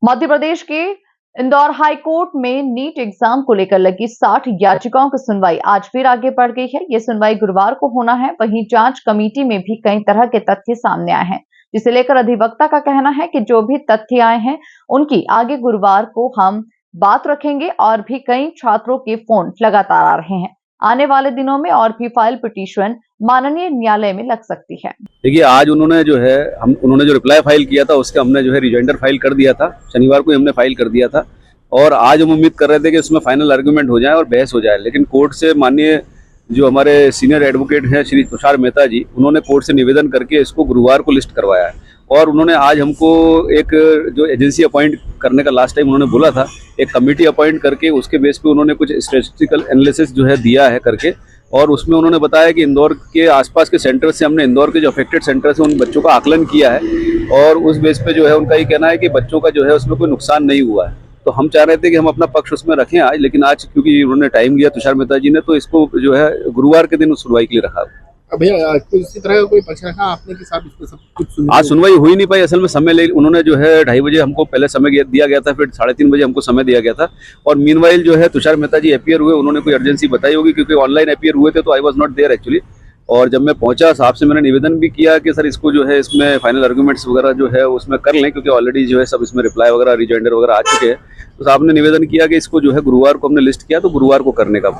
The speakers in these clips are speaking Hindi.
मध्य प्रदेश के इंदौर हाई कोर्ट में नीट एग्जाम को लेकर लगी 60 याचिकाओं की सुनवाई आज फिर आगे बढ़ गई है। ये सुनवाई गुरुवार को होना है। वहीं जांच कमेटी में भी कई तरह के तथ्य सामने आए हैं, जिसे लेकर अधिवक्ता का कहना है कि जो भी तथ्य आए हैं उनकी आगे गुरुवार को हम बात रखेंगे और भी कई छात्रों के फोन लगातार आ रहे हैं। आने वाले दिनों में और भी फाइल पिटीशन माननीय न्यायालय में लग सकती है। देखिए, आज उन्होंने जो रिप्लाई फाइल किया था उसके हमने जो है रिजाइंडर फाइल कर दिया था। शनिवार को ही हमने फाइल कर दिया था और आज हम उम्मीद कर रहे थे कि उसमें फाइनल आर्गुमेंट हो जाए और बहस हो जाए। लेकिन कोर्ट से माननीय जो हमारे सीनियर एडवोकेट हैं श्री तुषार मेहता जी, उन्होंने कोर्ट से निवेदन करके इसको गुरुवार को लिस्ट करवाया है। और उन्होंने आज हमको एक जो एजेंसी अपॉइंट करने का लास्ट टाइम उन्होंने बोला था, एक कमेटी अपॉइंट करके उसके बेस पे उन्होंने कुछ स्टैटिस्टिकल एनालिसिस जो है दिया है करके, और उसमें उन्होंने बताया कि इंदौर के आसपास के सेंटर से हमने इंदौर के जो अफेक्टेड सेंटर से उन बच्चों का आकलन किया है और उस बेस पे जो है उनका ये कहना है कि बच्चों का जो है उसमें कोई नुकसान नहीं हुआ है। तो हम चाह रहे थे कि हम अपना पक्ष उसमें रखें आज, लेकिन आज क्योंकि उन्होंने टाइम दिया तुषार मेहता जी ने, तो इसको जो है गुरुवार के दिन उस सुनवाई के लिए रखा। भैया इसी तरह का कोई पक्ष रखा आपने कि साहब इसमें सब कुछ आज सुनवाई हुई नहीं पाई। असल में समय ले उन्होंने जो है 2:30 बजे हमको पहले समय दिया गया था, फिर 3:30 बजे हमको समय दिया गया था। और मीनवाइल जो है तुषार मेहता जी अपीयर हुए, उन्होंने कोई अर्जेंसी बताई होगी क्योंकि ऑनलाइन अपीयर हुए थे, तो I was not there actually. और जब मैं पहुंचा साहब से मैंने निवेदन भी किया कि सर इसको जो है इसमें फाइनल आर्गुमेंट्स वगैरह जो है उसमें कर लें, क्योंकि ऑलरेडी जो है सब इसमें रिप्लाई वगैरह रिजाइंडर वगैरह आ चुके हैं। तो साहब ने निवेदन किया कि इसको जो है गुरुवार को हमने लिस्ट किया, तो गुरुवार को करने का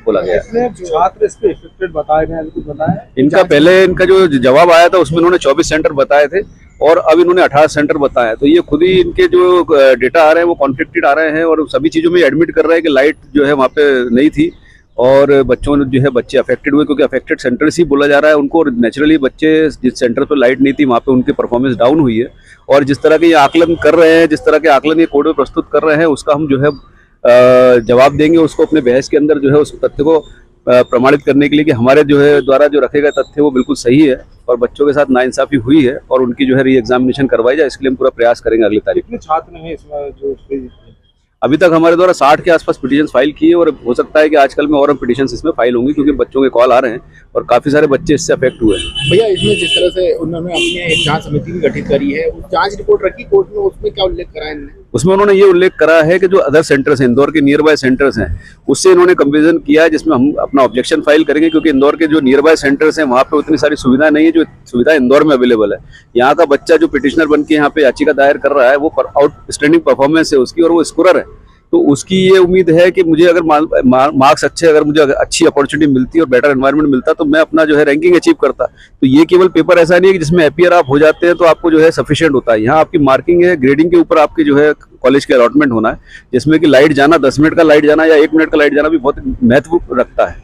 बोला गया। छात्र इसमें इफेक्टेड बताए गए, कुछ बताया इनका पहले इनका जो जवाब आया था उसमें उन्होंने 24 सेंटर बताए थे और अब इन्होंने 18 सेंटर बताया। तो ये खुद ही इनके जो डेटा आ रहे हैं वो कॉन्फ्लिक्टेड आ रहे हैं और सभी चीज़ों में एडमिट कर रहे हैं कि लाइट जो है वहाँ पे नहीं थी और बच्चों जो है बच्चे अफेक्टेड हुए, क्योंकि अफेक्टेड सेंटर्स ही बोला जा रहा है उनको। और नेचुरली बच्चे जिस सेंटर पर लाइट नहीं थी वहाँ पे उनकी परफॉर्मेंस डाउन हुई है। और जिस तरह के ये आकलन कर रहे हैं, जिस तरह के आकलन ये कोर्ट में प्रस्तुत कर रहे हैं, उसका हम जो है जवाब देंगे उसको अपने बहस के अंदर जो है उस तथ्य को प्रमाणित करने के लिए कि हमारे जो है द्वारा जो रखे गए तथ्य वो बिल्कुल सही है और बच्चों के साथ नाइंसाफी हुई है और उनकी जो है री एग्जामिनेशन करवाई जाए। इसके लिए हम पूरा प्रयास करेंगे अगली तारीख। कितने छात्र हैं इसमें जो अभी तक हमारे द्वारा 60 के आसपास पिटीशन फाइल किए और हो सकता है कि आजकल में और पिटीशन इसमें फाइल होंगी, क्योंकि बच्चों के कॉल आ रहे हैं और काफी सारे बच्चे इससे अफेक्ट हुए हैं। भैया इसमें जिस तरह से उन्होंने अपने एक जांच समिति भी गठित करी है, उस जांच रिपोर्ट रखी कोर्ट में, उसमें क्या उल्लेख करा है इन्होंने? उसमें उन्होंने ये उल्लेख करा है कि जो अदर सेंटर्स हैं, इंदौर के नियर बाय सेंटर्स हैं, उससे इन्होंने कंपेरिजन किया है, जिसमें हम अपना ऑब्जेक्शन फाइल करेंगे, क्योंकि इंदौर के जो नियर बाय सेंटर्स हैं वहाँ पे उतनी सारी सुविधा नहीं है जो सुविधा इंदौर में अवेलेबल है। यहाँ का बच्चा जो पिटिशनर बन के यहाँ पे याचिका दायर कर रहा है वो आउटस्टैंडिंग परफॉर्मेंस है उसकी और वो स्कोरर है। तो उसकी ये उम्मीद है कि मुझे अगर मार्क्स अच्छे, अगर मुझे अच्छी अपॉर्चुनिटी मिलती और बेटर एनवायरनमेंट मिलता तो मैं अपना जो है रैंकिंग अचीव करता। तो ये केवल पेपर ऐसा नहीं है कि जिसमें अपीयर आप हो जाते हैं तो आपको जो है सफिशिएंट होता है। यहाँ आपकी मार्किंग है, ग्रेडिंग के ऊपर आपकी जो है कॉलेज के अलॉटमेंट होना है, जिसमें कि लाइट जाना 10 मिनट का लाइट जाना या 1 मिनट का लाइट जाना भी बहुत महत्व रखता है।